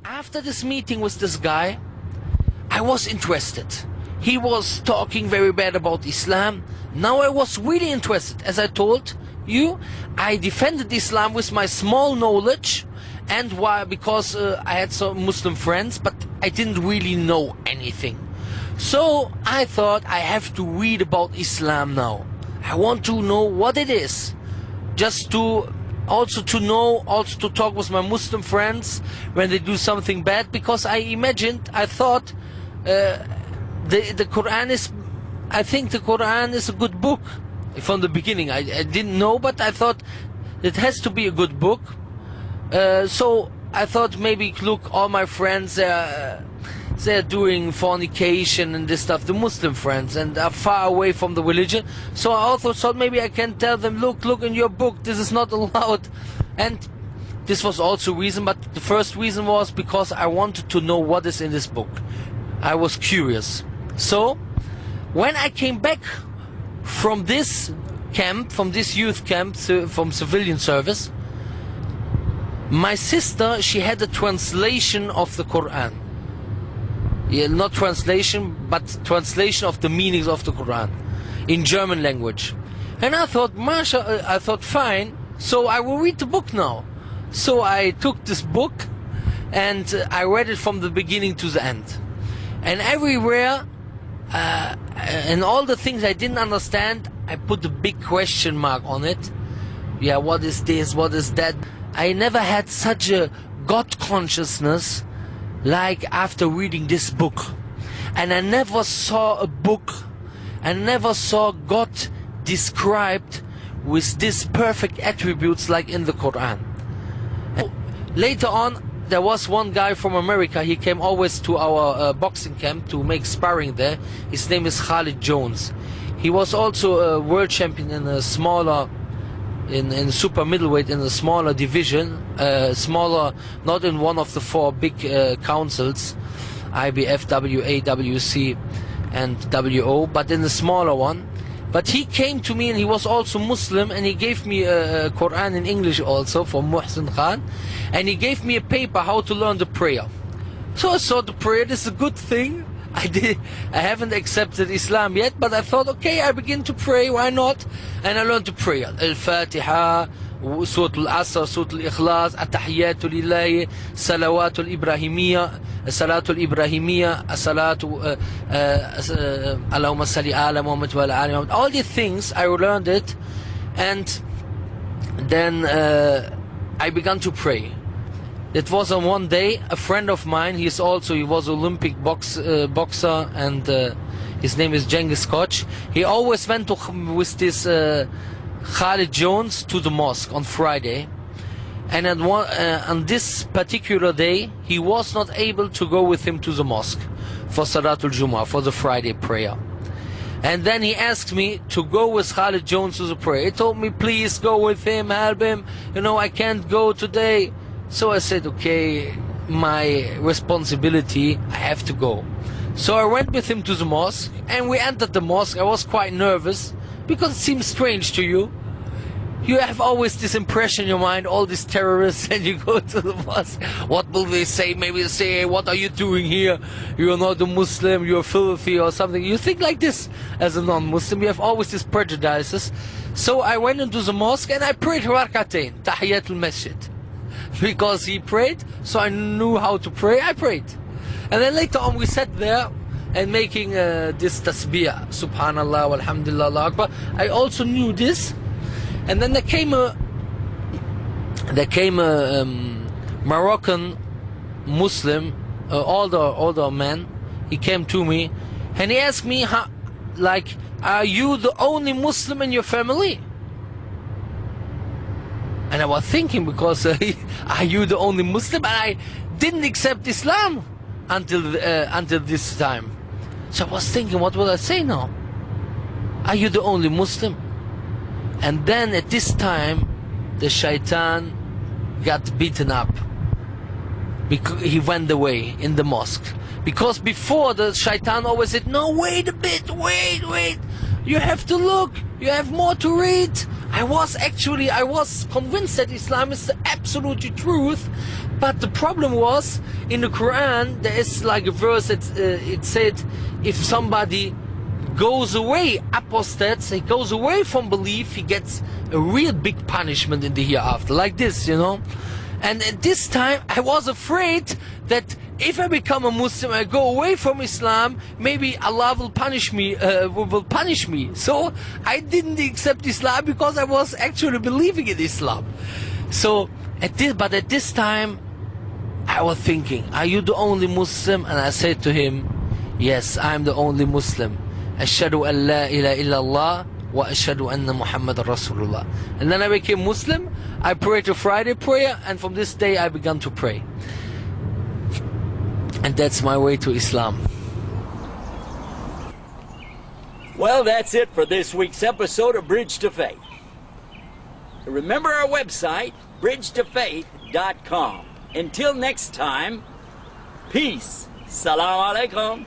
After this meeting with this guy, I was interested. He was talking very bad about Islam. Now I was really interested. As I told you, I defended Islam with my small knowledge, and why? Because I had some Muslim friends, but I didn't really know anything. So I thought I have to read about Islam now. I want to know what it is, just to also to talk with my Muslim friends when they do something bad, because I thought the Quran is, I think the Quran is a good book. From the beginning I didn't know, but I thought it has to be a good book. So I thought, maybe look, all my friends, they're doing fornication and this stuff, the Muslim friends, and are far away from the religion. So I also thought maybe I can tell them, look in your book, this is not allowed. And this was also a reason, but the first reason was because I wanted to know what is in this book. I was curious. So when I came back from this camp, from this youth camp, from civilian service, my sister, she had a translation of the Quran. Yeah, not translation, but translation of the meanings of the Quran in German language. And I thought, I thought, fine, so I will read the book now. So I took this book and I read it from the beginning to the end. And everywhere, and all the things I didn't understand, I put a big question mark on it. Yeah, what is this? What is that? I never had such a God consciousness like after reading this book. And I never saw a book, I never saw God described with these perfect attributes like in the Quran. And later on, there was one guy from America. He came always to our boxing camp to make sparring there. His name is Khalid Jones. He was also a world champion in a smaller, in super middleweight, in a smaller division, smaller, not in one of the four big councils, IBF, WA, WC and WO, but in the smaller one. But he came to me, and he was also Muslim, and he gave me a Quran in English also from Muhsin Khan, and he gave me a paper how to learn the prayer. So I saw the prayer, this is a good thing. I haven't accepted Islam yet, but I thought, okay, I begin to pray, why not? And I learned to pray Al-Fatiha, Surah Al-Asr, Surah Al-Ikhlas, At-Tahiyyatu Lillahi, Salawatu Al-Ibrahimiyya, Salatu Al-Ibrahimiyya, Salatu Allahumma Salli ala Muhammad wa ala ali Muhammad. All these things, I learned it, and then I began to pray. It was on one day, a friend of mine, he was Olympic boxer, and his name is Genghis Koch. He always went with this Khalid Jones to the mosque on Friday. And on this particular day, he was not able to go with him to the mosque for Salatul Jummah, for the Friday prayer. And then he asked me to go with Khalid Jones to the prayer. He told me, please go with him, help him. You know, I can't go today. So I said, okay, my responsibility, I have to go. So I went with him to the mosque, and we entered the mosque. I was quite nervous, because it seems strange to you. You have always this impression in your mind, all these terrorists, and you go to the mosque. What will they say? Maybe they say, hey, what are you doing here? You're not a Muslim, you're filthy or something. You think like this as a non-Muslim. You have always these prejudices. So I went into the mosque and I prayed Rak'atayn, Tahiyatul Masjid. Because he prayed, so I knew how to pray, I prayed. And then later on we sat there and making this tasbih, Subhanallah, Walhamdulillah, Allahu Akbar. I also knew this. And then there came a Moroccan Muslim, older man. He came to me and he asked me, like, are you the only Muslim in your family? And I was thinking, because are you the only Muslim? And I didn't accept Islam until this time. So I was thinking, what will I say now? Are you the only Muslim? And then at this time, the shaitan got beaten up. Because he went away in the mosque. Because before, the shaitan always said, no, wait a bit, wait. you have to look, you have more to read. I was convinced that Islam is the absolute truth, but the problem was, in the Quran there is like a verse that it said, if somebody goes away, apostates, he goes away from belief, he gets a real big punishment in the hereafter, like this, you know. And at this time I was afraid that if I become a Muslim, I go away from Islam, maybe Allah will punish me. So I didn't accept Islam because I was actually believing in Islam. So at this time I was thinking, are you the only Muslim? And I said to him, yes, I'm the only Muslim. Ashhadu an la ilaha illallah wa ashhadu anna Muhammadan Rasulullah. And then I became Muslim. I prayed a Friday prayer, and from this day I began to pray. And that's my way to Islam. Well, that's it for this week's episode of Bridge to Faith. Remember our website, bridgetofaith.com. Until next time, peace. Salam alaikum.